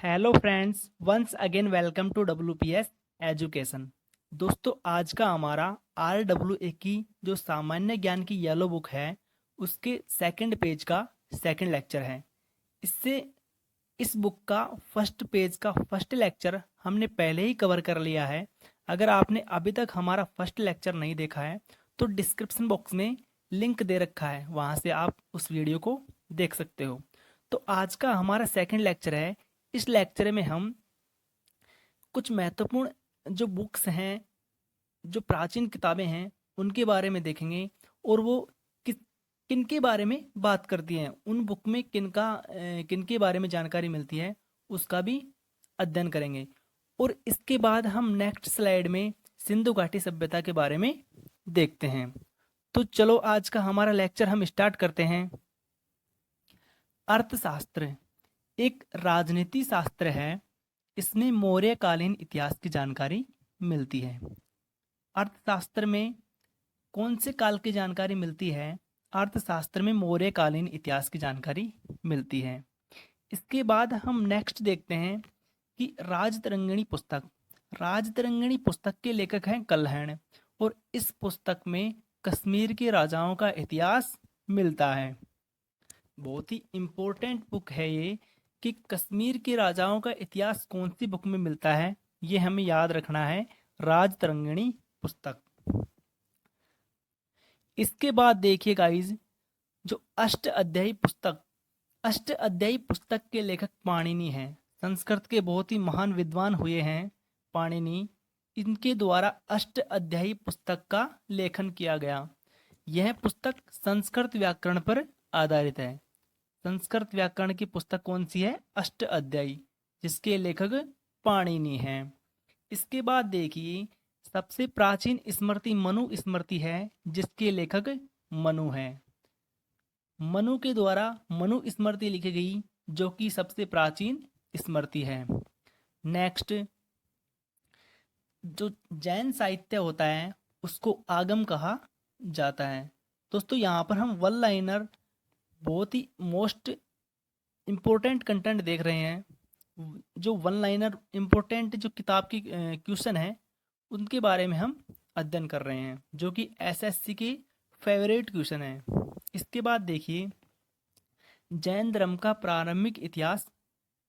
Hello friends, once again welcome to WPS education. दोस्तों, आज का हमारा RWA की जो सामान्य ज्ञान की येलो बुक है उसके सेकंड पेज का सेकंड लेक्चर है। इससे इस बुक का फर्स्ट पेज का फर्स्ट लेक्चर हमने पहले ही कवर कर लिया है। अगर आपने अभी तक हमारा फर्स्ट लेक्चर नहीं देखा है तो डिस्क्रिप्शन बॉक्स में लिंक दे रखा है, वहाँ से आप उस वीडियो को देख सकते हो। तो आज का हमारा सेकंड लेक्चर है। इस लेक्चर में हम कुछ महत्वपूर्ण जो बुक्स हैं, जो प्राचीन किताबें हैं, उनके बारे में देखेंगे और वो किस किनके बारे में बात करती हैं, उन बुक में किनके बारे में जानकारी मिलती है उसका भी अध्ययन करेंगे। और इसके बाद हम नेक्स्ट स्लाइड में सिंधु घाटी सभ्यता के बारे में देखते हैं। तो चलो आज का हमारा लेक्चर हम स्टार्ट करते हैं। अर्थशास्त्र एक राजनीति शास्त्र है। इसमें मौर्यकालीन इतिहास की जानकारी मिलती है। अर्थशास्त्र में कौन से काल की जानकारी मिलती है? अर्थशास्त्र में मौर्यकालीन इतिहास की जानकारी मिलती है। इसके बाद हम नेक्स्ट देखते हैं कि राजतरंगिणी पुस्तक के लेखक हैं कल्हण, और इस पुस्तक में कश्मीर के राजाओं का इतिहास मिलता है। बहुत ही इम्पोर्टेंट बुक है ये कि कश्मीर के राजाओं का इतिहास कौन सी बुक में मिलता है, ये हमें याद रखना है, राजतरंगिणी पुस्तक। इसके बाद देखिए गाइज, जो अष्ट अध्यायी पुस्तक के लेखक पाणिनि हैं। संस्कृत के बहुत ही महान विद्वान हुए हैं पाणिनि। इनके द्वारा अष्ट अध्यायी पुस्तक का लेखन किया गया। यह पुस्तक संस्कृत व्याकरण पर आधारित है। संस्कृत व्याकरण की पुस्तक कौन सी है? अष्ट अध्यायी, जिसके लेखक पाणिनि हैं। इसके बाद देखिए, सबसे प्राचीन स्मृति मनु स्मृति है, जिसके लेखक मनु हैं। मनु के द्वारा मनु स्मृति लिखी गई, जो कि सबसे प्राचीन स्मृति है। नेक्स्ट, जो जैन साहित्य होता है उसको आगम कहा जाता है। दोस्तों, यहाँ पर हम वन लाइनर बहुत ही मोस्ट इम्पोर्टेंट कंटेंट देख रहे हैं। जो वन लाइनर इम्पोर्टेंट जो किताब की क्वेश्चन है उनके बारे में हम अध्ययन कर रहे हैं, जो कि SSC के फेवरेट क्वेश्चन है। इसके बाद देखिए, जैन धर्म का प्रारंभिक इतिहास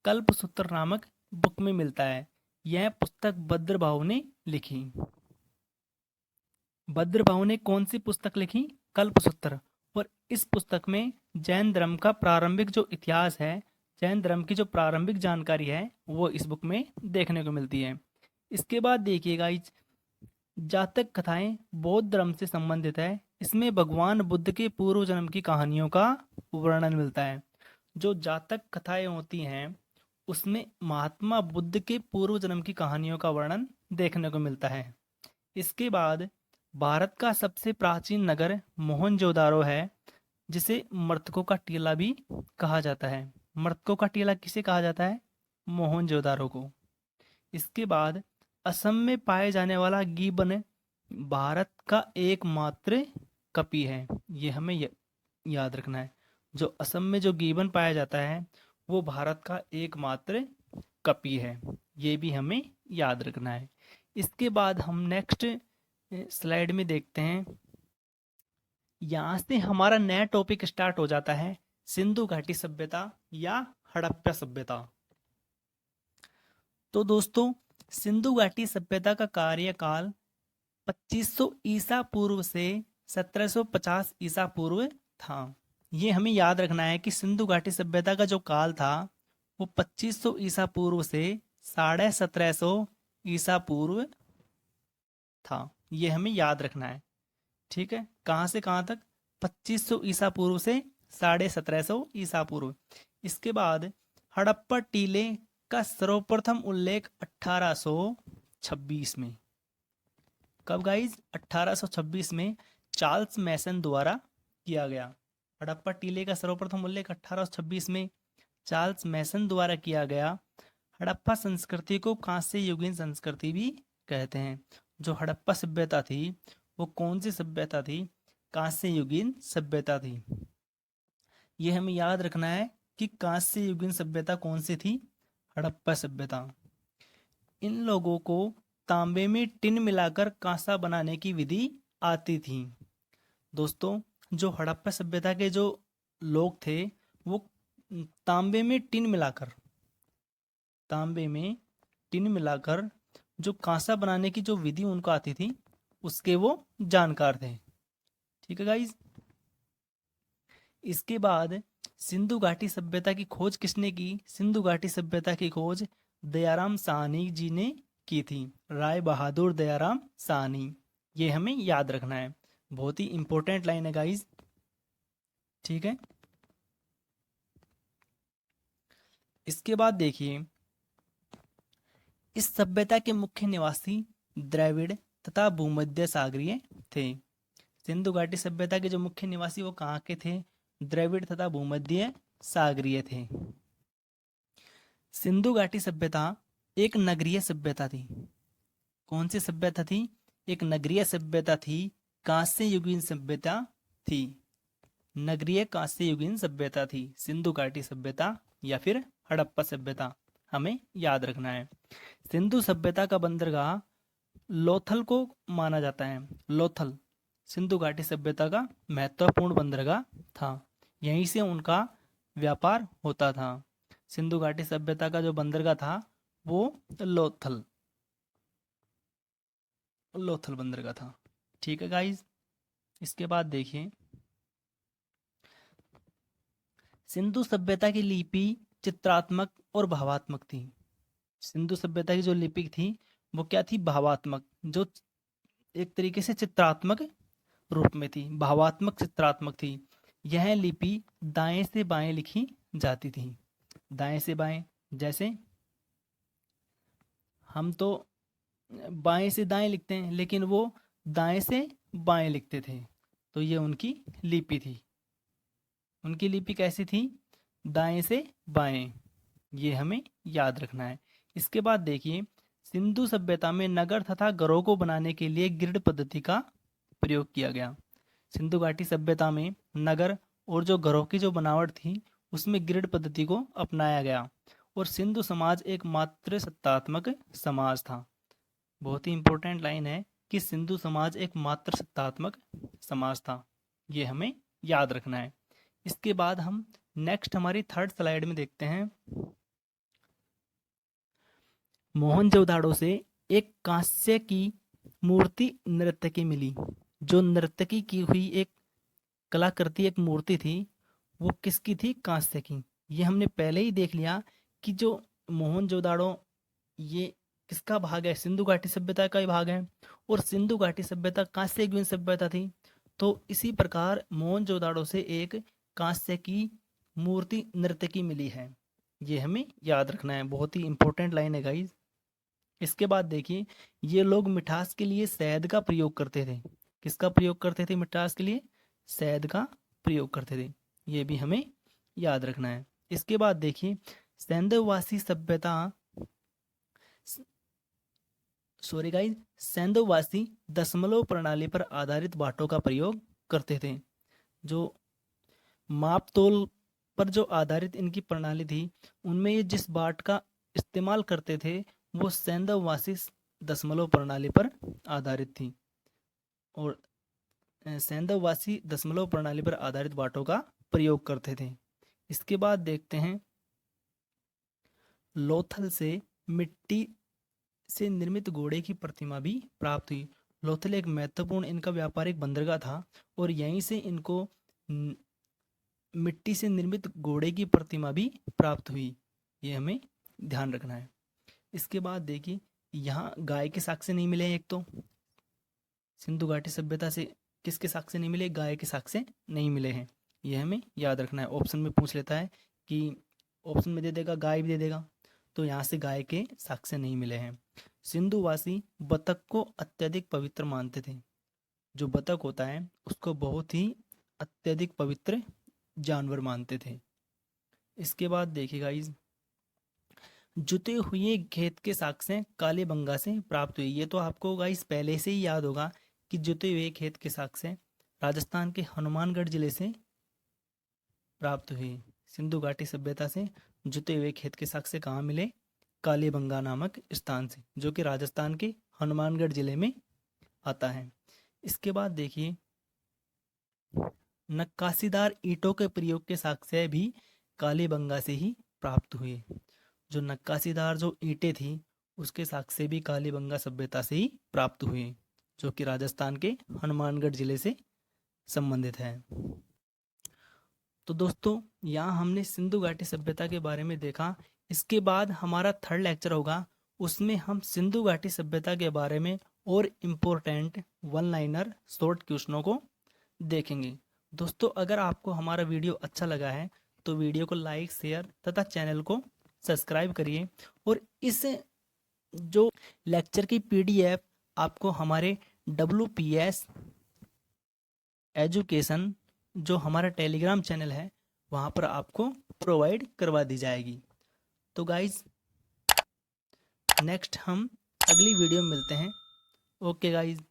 कल्पसूत्र नामक बुक में मिलता है। यह पुस्तक भद्रभाव ने लिखी। भद्रभाव ने कौन सी पुस्तक लिखी? कल्पसूत्र। और इस पुस्तक में जैन धर्म का प्रारंभिक जो इतिहास है, जैन धर्म की जो प्रारंभिक जानकारी है, वो इस बुक में देखने को मिलती है। इसके बाद देखिएगा, जातक कथाएं बौद्ध धर्म से संबंधित है। इसमें भगवान बुद्ध के पूर्व जन्म की कहानियों का वर्णन मिलता है। जो जातक कथाएं होती हैं उसमें महात्मा बुद्ध के पूर्व जन्म की कहानियों का वर्णन देखने को मिलता है। इसके बाद भारत का सबसे प्राचीन नगर मोहनजोदारो है, जिसे मृतकों का टीला भी कहा जाता है। मृतकों का टीला किसे कहा जाता है? मोहनजोदारो को। इसके बाद असम में पाए जाने वाला गिबन भारत का एकमात्र कपि है। ये हमें याद रखना है। जो असम में जो गिबन पाया जाता है वो भारत का एकमात्र कपि है। ये भी हमें याद रखना है। इसके बाद हम नेक्स्ट स्लाइड में देखते हैं। यहाँ से हमारा नया टॉपिक स्टार्ट हो जाता है, सिंधु घाटी सभ्यता या हड़प्पा सभ्यता। तो दोस्तों, सिंधु घाटी सभ्यता का कार्यकाल 2500 ईसा पूर्व से 1750 ईसा पूर्व था। ये हमें याद रखना है कि सिंधु घाटी सभ्यता का जो काल था वो 2500 ईसा पूर्व से 1750 ईसा पूर्व था। ये हमें याद रखना है। ठीक है, कहाँ से कहाँ तक? 2500 ईसा पूर्व से 1750 ईसा पूर्व। इसके बाद हड़प्पा टीले का सर्वप्रथम उल्लेख 1826 में। कब गाइज? 1826 में चार्ल्स मैसन द्वारा किया गया। हड़प्पा टीले का सर्वप्रथम उल्लेख 1826 में चार्ल्स मैसन द्वारा किया गया। हड़प्पा संस्कृति को कांस्य युगीन संस्कृति भी कहते हैं। जो हड़प्पा सभ्यता थी वो कौन सी सभ्यता थी? कांस्य युगीन सभ्यता थी। ये हमें याद रखना है कि कांस्य युगीन सभ्यता कौन सी थी? हड़प्पा सभ्यता। इन लोगों को तांबे में टिन मिलाकर कांसा बनाने की विधि आती थी। दोस्तों, जो हड़प्पा सभ्यता के जो लोग थे वो तांबे में टिन मिलाकर तांबे में टिन मिलाकर जो कांसा बनाने की जो विधि उनको आती थी उसके वो जानकार थे। ठीक है गाइज। इसके बाद सिंधु घाटी सभ्यता की खोज किसने की? सिंधु घाटी सभ्यता की खोज दयाराम साहनी जी ने की थी। राय बहादुर दयाराम साहनी, ये हमें याद रखना है, बहुत ही इंपॉर्टेंट लाइन है गाइज। ठीक है। इसके बाद देखिए, इस सभ्यता के मुख्य निवासी द्रविड़ तथा भूमध्य सागरीय थे। सिंधु घाटी सभ्यता के जो मुख्य निवासी वो कहाँ के थे? द्रविड़ तथा भूमध्य सागरीय थे। सिंधु घाटी सभ्यता एक नगरीय सभ्यता थी। कौन सी सभ्यता थी? एक नगरीय सभ्यता थी। कांस्य युगीन सभ्यता थी। नगरीय कांस्य युगीन सभ्यता थी सिंधु घाटी सभ्यता या फिर हड़प्पा सभ्यता, हमें याद रखना है। सिंधु सभ्यता का बंदरगाह लोथल को माना जाता है। लोथल सिंधु घाटी सभ्यता का महत्वपूर्ण बंदरगाह था। यहीं से उनका व्यापार होता था। सिंधु घाटी सभ्यता का जो बंदरगाह था वो लोथल लोथल बंदरगाह था। ठीक है गाइज। इसके बाद देखिए, सिंधु सभ्यता की लिपि चित्रात्मक और भावात्मक थी। सिंधु सभ्यता की जो लिपि थी वो क्या थी? भावात्मक, जो एक तरीके से चित्रात्मक रूप में थी, भावात्मक चित्रात्मक थी। यह लिपि दाएं से बाएं लिखी जाती थी। दाएं से बाएं, जैसे हम तो बाएं से दाएं लिखते हैं लेकिन वो दाएं से बाएं लिखते थे, तो ये उनकी लिपि थी। उनकी लिपि कैसी थी? दाएं से बाएं, ये हमें याद रखना है। इसके बाद देखिए, सिंधु सभ्यता में नगर तथा घरों को बनाने के लिए ग्रिड पद्धति का प्रयोग किया गया। सिंधु घाटी सभ्यता में नगर और जो घरों की जो बनावट थी उसमें ग्रिड पद्धति को अपनाया गया और सिंधु समाज एक मात्र सत्तात्मक समाज था। बहुत ही इंपॉर्टेंट लाइन है कि सिंधु समाज एक मात्र सत्तात्मक समाज था, ये हमें याद रखना है। इसके बाद हम नेक्स्ट हमारी थर्ड स्लाइड में देखते हैं। मोहनजोदाड़ो से एक कांस्य की मूर्ति नर्तकी मिली। जो नर्तकी की हुई एक कलाकृति, एक मूर्ति थी, वो किसकी थी? कांस्य की। ये हमने पहले ही देख लिया कि जो मोहनजोदाड़ो ये किसका भाग है? सिंधु घाटी सभ्यता का ही भाग है और सिंधु घाटी सभ्यता कांस्य युगीन सभ्यता थी। तो इसी प्रकार मोहनजोदाड़ो से एक कांस्य की मूर्ति नर्तकी मिली है, ये हमें याद रखना है, बहुत ही इंपॉर्टेंट लाइन है गाइज। इसके बाद देखिए, ये लोग मिठास के लिए शहद का प्रयोग करते थे। किसका प्रयोग करते थे मिठास के लिए? शहद का प्रयोग करते थे, ये भी हमें याद रखना है। इसके बाद देखिए, सैंधववासी सभ्यता सॉरी गाइज सैंधववासी दशमलव प्रणाली पर आधारित बाटों का प्रयोग करते थे। जो माप तोल पर जो आधारित इनकी प्रणाली थी उनमें ये जिस बाट का इस्तेमाल करते थे वो सैंधववासी दशमलव प्रणाली पर आधारित थी और सैंधववासी दशमलव प्रणाली पर आधारित बाटों का प्रयोग करते थे। इसके बाद देखते हैं, लोथल से मिट्टी से निर्मित घोड़े की प्रतिमा भी प्राप्त हुई। लोथल एक महत्वपूर्ण इनका व्यापारिक बंदरगाह था और यहीं से इनको मिट्टी से निर्मित घोड़े की प्रतिमा भी प्राप्त हुई, ये हमें ध्यान रखना है। इसके बाद देखिए, यहाँ गाय के साक्ष्य नहीं मिले। एक तो सिंधु घाटी सभ्यता से किसके साक्ष्य नहीं मिले? गाय के साक्ष्य नहीं मिले हैं, ये हमें याद रखना है। ऑप्शन में पूछ लेता है कि ऑप्शन में दे देगा गाय भी दे देगा, तो यहाँ से गाय के साक्ष्य नहीं मिले हैं। सिंधुवासी बतख को अत्यधिक पवित्र मानते थे। जो बतख होता है उसको बहुत ही अत्यधिक पवित्र जानवर मानते थे। इसके बाद देखिए गाइज, जुते हुए खेत के साक्ष्य कालीबंगा से प्राप्त हुए। ये तो आपको गाइज पहले से ही याद होगा कि जुते हुए खेत के साक्ष्य राजस्थान के हनुमानगढ़ जिले से प्राप्त हुए। सिंधु घाटी सभ्यता से जुते हुए खेत के साक्ष्य कहाँ मिले? कालीबंगा नामक स्थान से, जो कि राजस्थान के हनुमानगढ़ जिले में आता है। इसके बाद देखिए, नक्काशीदार ईंटों के प्रयोग के साक्ष्य भी कालीबंगा से ही प्राप्त हुए। जो नक्काशीदार जो ईंटें थी उसके साक्ष्य भी कालीबंगा सभ्यता से ही प्राप्त हुए, जो कि राजस्थान के हनुमानगढ़ जिले से संबंधित है। तो दोस्तों, यहाँ हमने सिंधु घाटी सभ्यता के बारे में देखा। इसके बाद हमारा थर्ड लेक्चर होगा, उसमें हम सिंधु घाटी सभ्यता के बारे में और इम्पोर्टेंट वन लाइनर शॉर्ट क्वेश्चनों को देखेंगे। दोस्तों, अगर आपको हमारा वीडियो अच्छा लगा है तो वीडियो को लाइक, शेयर तथा चैनल को सब्सक्राइब करिए। और इस जो लेक्चर की PDF आपको हमारे WPS एजुकेशन जो हमारा टेलीग्राम चैनल है वहाँ पर आपको प्रोवाइड करवा दी जाएगी। तो गाइज, नेक्स्ट हम अगली वीडियो में मिलते हैं। Okay guys.